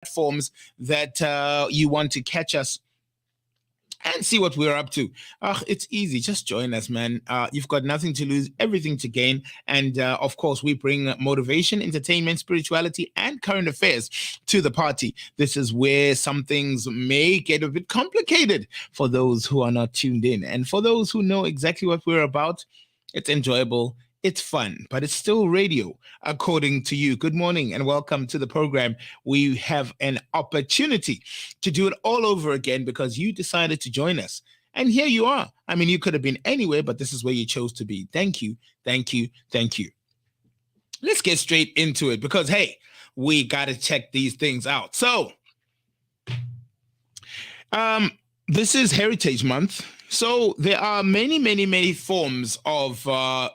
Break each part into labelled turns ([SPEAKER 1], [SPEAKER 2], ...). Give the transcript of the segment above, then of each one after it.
[SPEAKER 1] platforms that you want to catch us and see what we're up to. It's easy. Just join us, man. You've got nothing to lose, everything to gain. And of course, we bring motivation, entertainment, spirituality, and current affairs to the party. This is where some things may get a bit complicated for those who are not tuned in. And for those who know exactly what we're about, it's enjoyable. It's fun, but it's still radio, according to you. Good morning and welcome to the program. We have an opportunity to do it all over again because you decided to join us. And here you are. I mean, you could have been anywhere, but this is where you chose to be. Thank you, thank you, thank you. Let's get straight into it because, hey, we got to check these things out. So, this is Heritage Month. So there are many forms of, of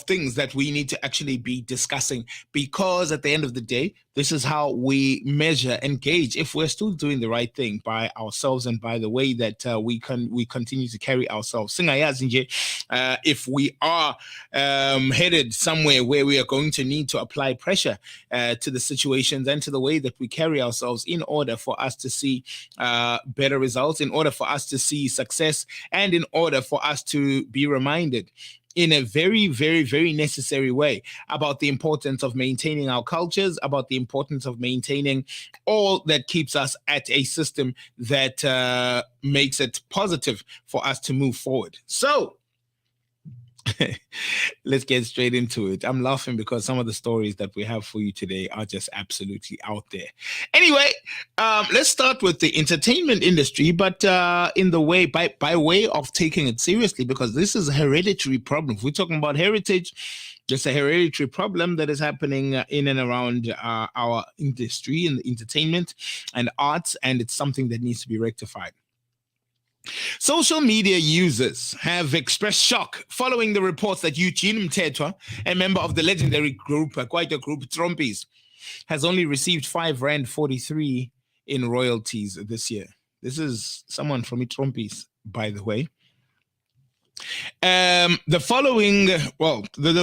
[SPEAKER 1] things that we need to actually be discussing because at the end of the day, this is how we measure and gauge if we're still doing the right thing by ourselves and by the way that we continue to carry ourselves. If we are headed somewhere where we are going to need to apply pressure to the situations and to the way that we carry ourselves in order for us to see better results, in order for us to see success, and in order for us to be reminded in a very necessary way about the importance of maintaining our cultures, about the importance of maintaining all that keeps us at a system that makes it positive for us to move forward. So, let's get straight into it. I'm laughing because some of the stories that we have for you today are just absolutely out there. Anyway, let's start with the entertainment industry, but in the way by way of taking it seriously, because this is a hereditary problem. If we're talking about heritage, just a hereditary problem that is happening in and around our industry in the entertainment and arts, and it's something that needs to be rectified. Social media users have expressed shock following the reports that Eugene Mthethwa, a member of the legendary group, quite a group, Trompies, has only received R5.43 in royalties this year. This is someone from Trompies, by the way. The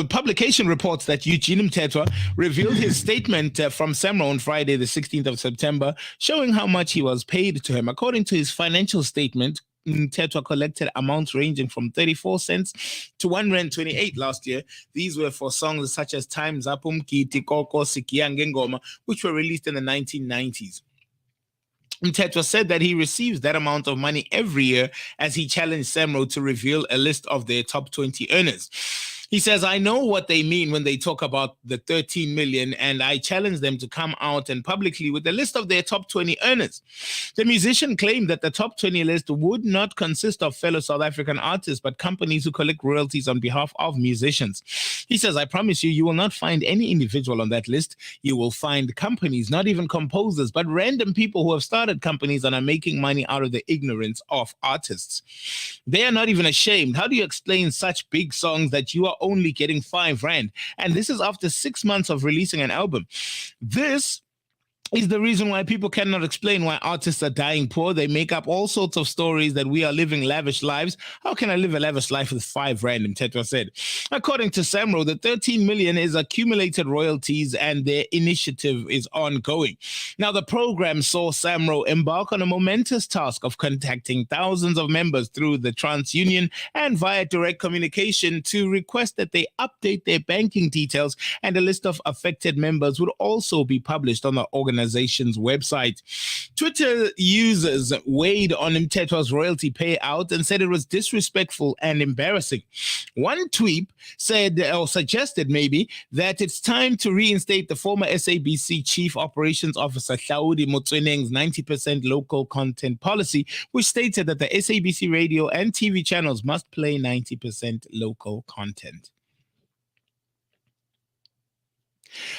[SPEAKER 1] publication reports that Eugene Mthethwa revealed his statement from SAMRO on Friday, the 16th of September, showing how much he was paid to him. According to his financial statement, Mthethwa collected amounts ranging from 34 cents to R1.28 last year. These were for songs such as Time's Up, Umkiti, Koko, Sikia, Ngengoma, which were released in the 1990s. Mthethwa said that he receives that amount of money every year as he challenged SAMRO to reveal a list of their top 20 earners. He says, I know what they mean when they talk about the 13 million, and I challenge them to come out and publicly with a list of their top 20 earners. The musician claimed that the top 20 list would not consist of fellow South African artists, but companies who collect royalties on behalf of musicians. He says, I promise you, you will not find any individual on that list. You will find companies, not even composers, but random people who have started companies and are making money out of the ignorance of artists. They are not even ashamed. How do you explain such big songs that you are only getting R5? And this is after 6 months of releasing an album. This is the reason why people cannot explain why artists are dying poor. They make up all sorts of stories that we are living lavish lives. How can I live a lavish life with R5? Mthethwa said. According to SAMRO, the 13 million is accumulated royalties and their initiative is ongoing. Now, the program saw SAMRO embark on a momentous task of contacting thousands of members through the TransUnion and via direct communication to request that they update their banking details, and a list of affected members would also be published on the organization's website. Twitter users weighed on Mthethwa's royalty payout and said it was disrespectful and embarrassing. One tweet said, or suggested maybe, that it's time to reinstate the former SABC Chief Operations Officer Hlaudi Motsoeneng's 90% local content policy, which stated that the SABC radio and TV channels must play 90% local content.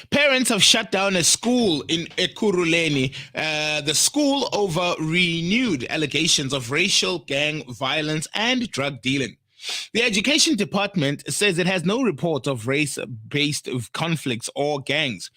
[SPEAKER 1] Parents have shut down a school in Ekurhuleni, the school over renewed allegations of racial gang violence and drug dealing. The Education Department says it has no report of race-based conflicts or gangs.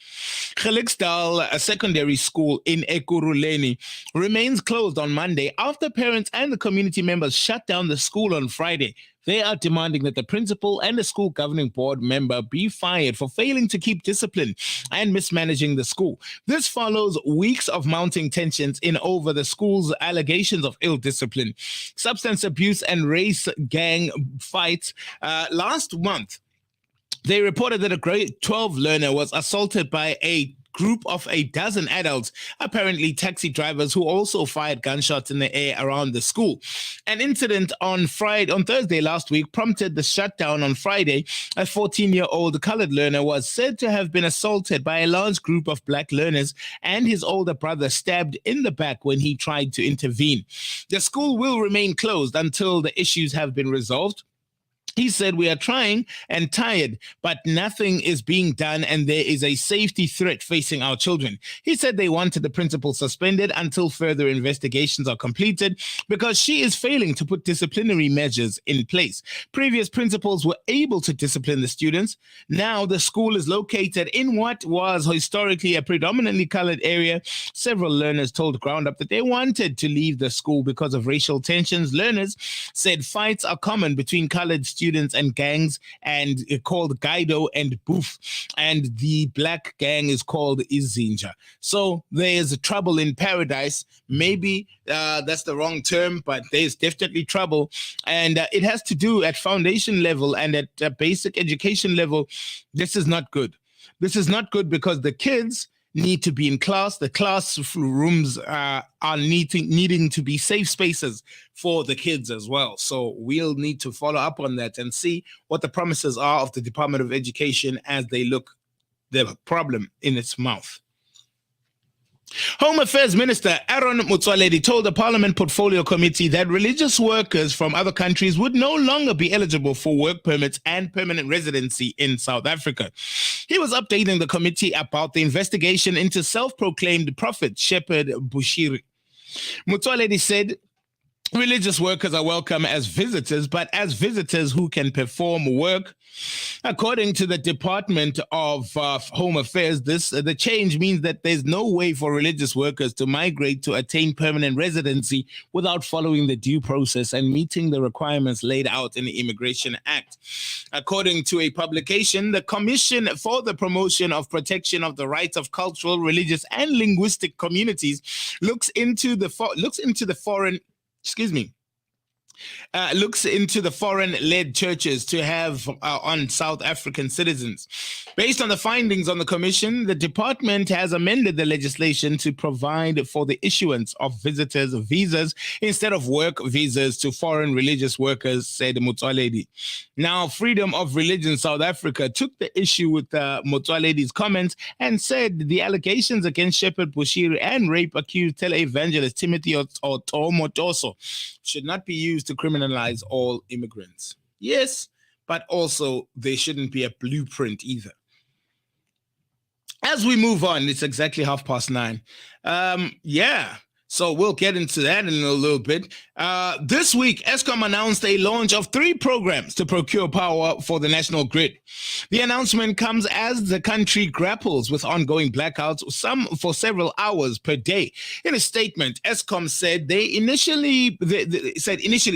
[SPEAKER 1] Gelliksdal, a secondary school in Ekurhuleni, remains closed on Monday after parents and the community members shut down the school on Friday, They are demanding that the principal and the school governing board member be fired for failing to keep discipline and mismanaging the school. This follows weeks of mounting tensions in over the school's allegations of ill discipline, substance abuse, and race gang fights. Last month, they reported that a grade 12 learner was assaulted by a group of a dozen adults, apparently taxi drivers, who also fired gunshots in the air around the school. An incident on Thursday last week prompted the shutdown on Friday. A 14-year-old colored learner was said to have been assaulted by a large group of black learners and his older brother stabbed in the back when he tried to intervene. The school will remain closed until the issues have been resolved. He said, "We are trying and tired, but nothing is being done and there is a safety threat facing our children." He said they wanted the principal suspended until further investigations are completed because she is failing to put disciplinary measures in place. Previous principals were able to discipline the students. Now the school is located in what was historically a predominantly colored area. Several learners told Ground Up that they wanted to leave the school because of racial tensions. Learners said fights are common between colored students and gangs, and called Gaido and Boof, and the black gang is called Izinja. So there's trouble in paradise. Maybe that's the wrong term, but there's definitely trouble, and it has to do at foundation level and at basic education level. This is not good. This is not good because the kids need to be in class. The classrooms are needing to be safe spaces for the kids as well. So we'll need to follow up on that and see what the promises are of the Department of Education as they look the problem in its mouth. Home Affairs Minister Aaron Motsoaledi told the Parliament Portfolio Committee that religious workers from other countries would no longer be eligible for work permits and permanent residency in South Africa. He was updating the committee about the investigation into self-proclaimed prophet Shepherd Bushiri. Motsoaledi said, "Religious workers are welcome as visitors, but as visitors who can perform work." According to the Department of Home Affairs, the change means that there's no way for religious workers to migrate to attain permanent residency without following the due process and meeting the requirements laid out in the Immigration Act. According to a publication, the Commission for the Promotion of Protection of the Rights of Cultural, Religious, and Linguistic Communities looks into the foreign-led churches to have on South African citizens. Based on the findings on the commission, the department has amended the legislation to provide for the issuance of visitors' visas instead of work visas to foreign religious workers, said Motsoaledi. Now, Freedom of Religion South Africa took the issue with Motsoaledi's comments and said the allegations against Shepherd Bushiri and rape-accused televangelist Timothy Otomotoso should not be used to criminalize all immigrants. Yes, but also there shouldn't be a blueprint either. As we move on, it's exactly 9:30. So we'll get into that in a little bit. This week, Eskom announced a launch of 3 programs to procure power for the national grid. The announcement comes as the country grapples with ongoing blackouts, some for several hours per day. In a statement, Eskom said initially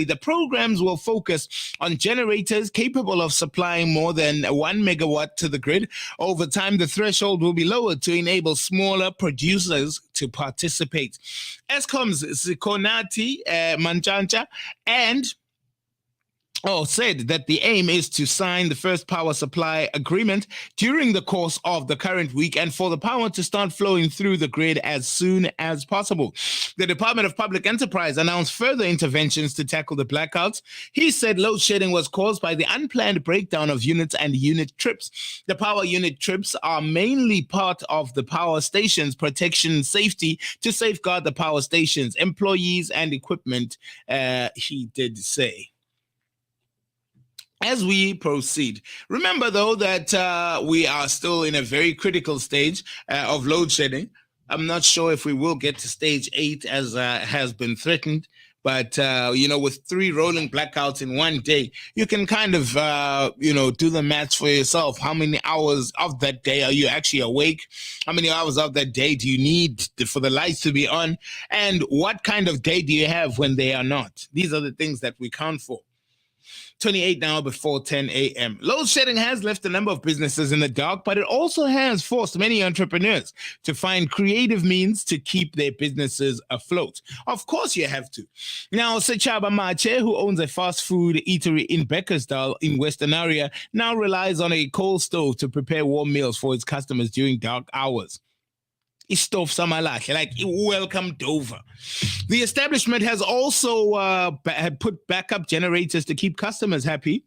[SPEAKER 1] the programs will focus on generators capable of supplying more than 1 megawatt to the grid. Over time, the threshold will be lowered to enable smaller producers to participate. Eskom's Sikonati Manchanja said that the aim is to sign the first power supply agreement during the course of the current week and for the power to start flowing through the grid as soon as possible. The Department of Public Enterprise announced further interventions to tackle the blackouts. He said load shedding was caused by the unplanned breakdown of units and unit trips. The power unit trips are mainly part of the power station's protection safety to safeguard the power station's employees and equipment, he did say. As we proceed, remember though that we are still in a very critical stage of load shedding. I'm not sure if we will get to stage 8 as has been threatened, but with 3 rolling blackouts in one day, you can kind of do the maths for yourself. How many hours of that day are you actually awake? How many hours of that day do you need for the lights to be on? And what kind of day do you have when they are not? These are the things that we count for. 28 now before 10 a.m. Load shedding has left a number of businesses in the dark, but it also has forced many entrepreneurs to find creative means to keep their businesses afloat. Of course, you have to. Now, Sechaba Mache, who owns a fast food eatery in Beckersdale in Western area, now relies on a coal stove to prepare warm meals for its customers during dark hours. Istov Samalahle, like welcome Dover. The establishment has also put backup generators to keep customers happy.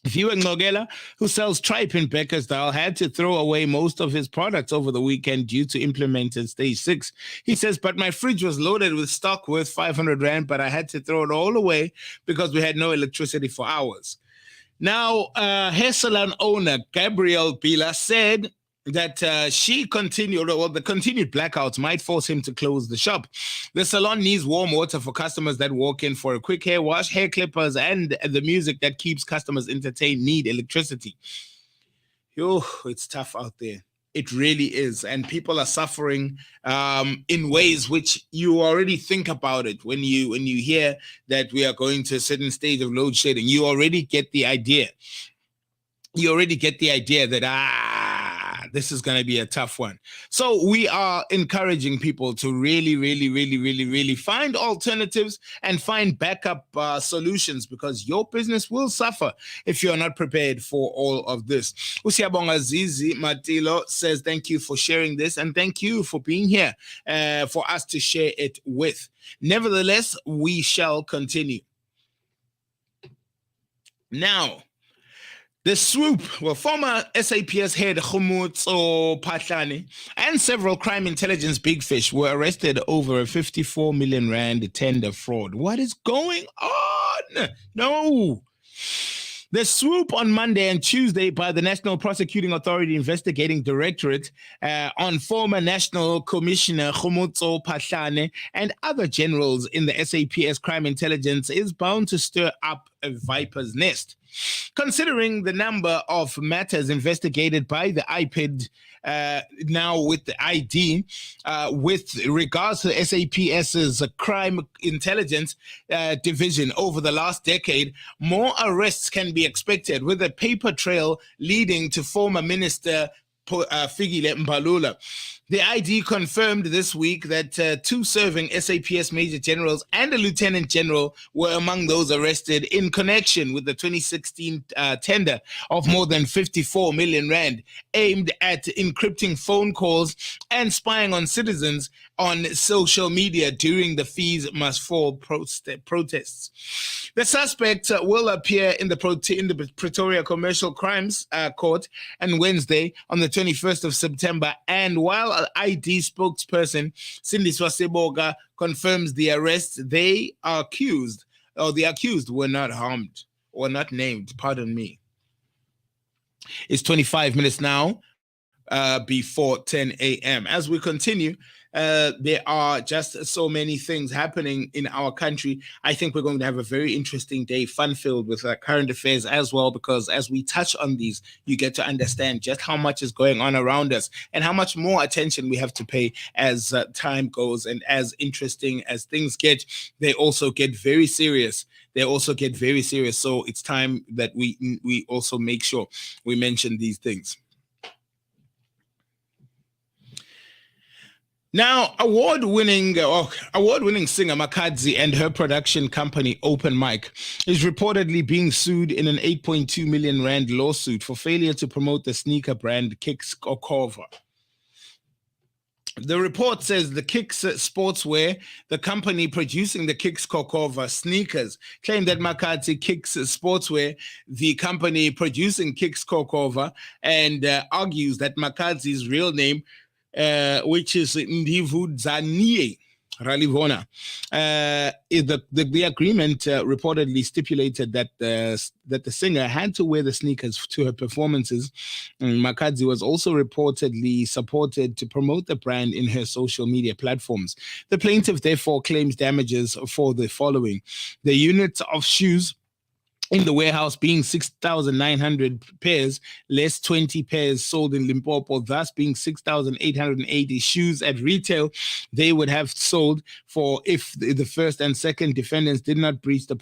[SPEAKER 1] Viewer Ngogela, who sells tripe in Beckersdale, had to throw away most of his products over the weekend due to implemented stage 6. He says, but my fridge was loaded with stock worth 500 Rand, but I had to throw it all away because we had no electricity for hours. Now, hair salon owner Gabrielle Bila said that the continued blackouts might force him to close the shop. The salon needs warm water for customers that walk in for a quick hair wash. Hair clippers and the music that keeps customers entertained need electricity. It's tough out there. It really is. And people are suffering in ways which you already think about it. When you hear that we are going to a certain stage of load shedding, you already get the idea. That, this is going to be a tough one. So we are encouraging people to really find alternatives and find backup solutions, because your business will suffer if you're not prepared for all of this. Usiabonga Zizi Matilo says, thank you for sharing this and thank you for being here for us to share it with. Nevertheless, we shall continue. Now, the swoop, former SAPS head Khumutso Patlane and several crime intelligence big fish were arrested over a 54 million Rand tender fraud. What is going on? No. The swoop on Monday and Tuesday by the National Prosecuting Authority Investigating Directorate on former National Commissioner Khumutso Patlane and other generals in the SAPS crime intelligence is bound to stir up a viper's nest. Considering the number of matters investigated by the IPID now with the ID, with regards to SAPS's crime intelligence division over the last decade, more arrests can be expected, with a paper trail leading to former Minister Fikile Mbalula. The ID confirmed this week that 2 serving SAPS major generals and a lieutenant general were among those arrested in connection with the 2016 tender of more than 54 million Rand aimed at encrypting phone calls and spying on citizens on social media during the Fees Must Fall protests. The suspect will appear in the Pretoria Commercial Crimes Court on Wednesday on the 21st of September, and while ID spokesperson Cindy Swaseboga confirms the arrest, the accused were not harmed or not named. Pardon me. It's 25 minutes now before 10 a.m. As we continue, there are just so many things happening in our country. I think we're going to have a very interesting day, fun-filled with current affairs as well, because as we touch on these, you get to understand just how much is going on around us and how much more attention we have to pay as time goes. And as interesting as things get, they also get very serious. So it's time that we also make sure we mention these things. Now, award-winning singer Makadzi and her production company Open Mic is reportedly being sued in an 8.2 million Rand lawsuit for failure to promote the sneaker brand Kicks Kokova. The report says the Kicks Sportswear, the company producing the Kicks Kokova sneakers, claimed that Makadzi Kicks Sportswear, the company producing Kicks Kokova, and argues that Makadzi's real name, which is Ndivudzanie Ralivona. The agreement reportedly stipulated that the singer had to wear the sneakers to her performances. Makadzi was also reportedly supported to promote the brand in her social media platforms. The plaintiff therefore claims damages for the following: the unit of shoes in the warehouse being 6,900 pairs, less 20 pairs sold in Limpopo, thus being 6,880 shoes at retail they would have sold for if the first and second defendants did not breach the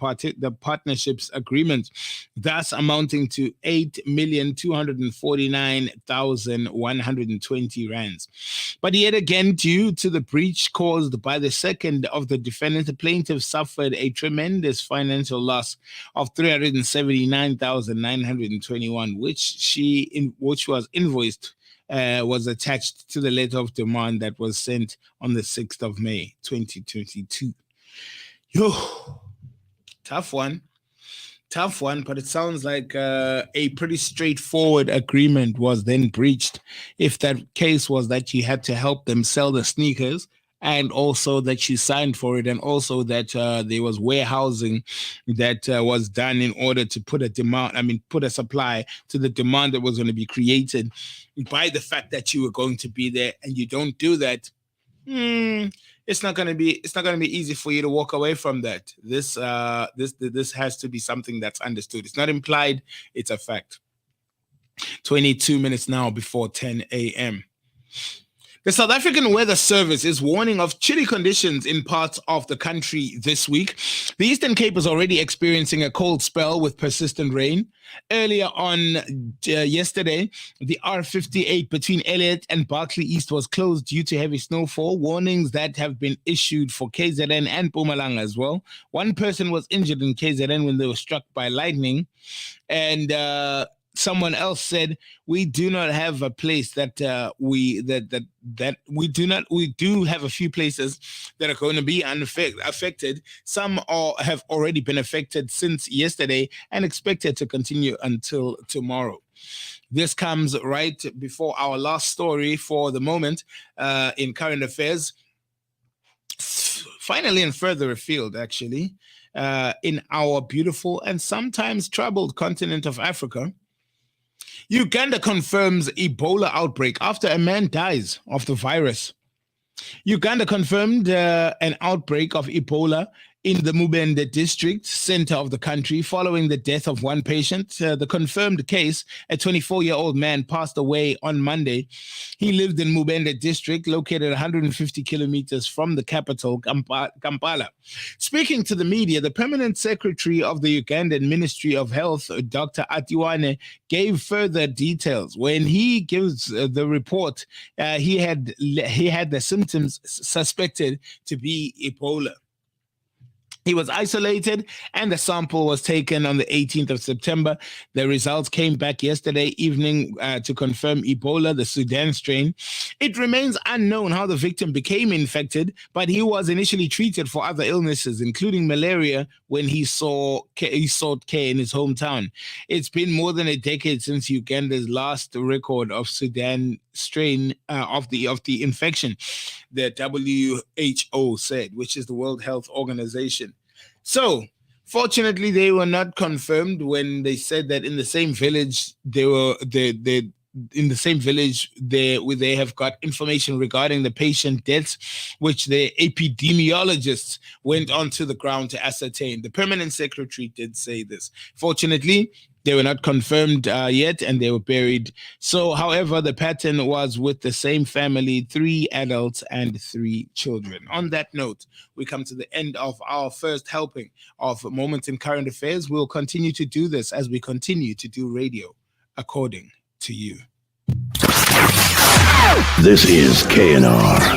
[SPEAKER 1] partnership's agreement, thus amounting to 8,249,120 rands. But yet again, due to the breach caused by the second of the defendants, the plaintiff suffered a tremendous financial loss of 379,921, which was invoiced, was attached to the letter of demand that was sent on the 6th of May, 2022. Yo, tough one, but it sounds like a pretty straightforward agreement was then breached. If that case was that you had to help them sell the sneakers, and also that you signed for it, and also that there was warehousing that was done in order to put a supply to the demand that was going to be created by the fact that you were going to be there, and you don't do that, it's not going to be easy for you to walk away from that. This has to be something that's understood. It's not implied, it's a fact. 22 minutes now before 10 a.m. The South African Weather Service is warning of chilly conditions in parts of the country this week. The Eastern Cape is already experiencing a cold spell with persistent rain. Earlier on yesterday, the R58 between Elliot and Berkeley East was closed due to heavy snowfall. Warnings that have been issued for KZN and Mpumalanga as well. One person was injured in KZN when they were struck by lightning, and someone else said, we do not have a place we do have a few places that are going to be affected. Some have already been affected since yesterday and expected to continue until tomorrow. This comes right before our last story for the moment in current affairs. Finally, and further afield, actually, in our beautiful and sometimes troubled continent of Africa, Uganda confirms Ebola outbreak after a man dies of the virus. Uganda confirmed an outbreak of Ebola in the Mubende district center of the country following the death of one patient. The confirmed case, a 24-year-old man, passed away on Monday. He lived in Mubende district, located 150 kilometers from the capital, Kampala. Speaking to the media, the permanent secretary of the Ugandan Ministry of Health, Dr. Atiwane, gave further details. When he gives the report, he had the symptoms suspected to be Ebola. He was isolated and the sample was taken on the 18th of September. The results came back yesterday evening to confirm Ebola, the Sudan strain. It remains unknown how the victim became infected, but he was initially treated for other illnesses, including malaria, when he sought care in his hometown. It's been more than a decade since Uganda's last record of Sudan strain of the infection, the WHO said, which is the World Health Organization. So, fortunately, they were not confirmed when they said that in the same village they have got information regarding the patient deaths, which the epidemiologists went onto the ground to ascertain. The permanent secretary did say this. Fortunately, they were not confirmed yet, and they were buried. So, however, the pattern was with the same family, 3 adults and 3 children. On that note, we come to the end of our first helping of Moments in Current Affairs. We'll continue to do this as we continue to do radio according to you.
[SPEAKER 2] This is KNR.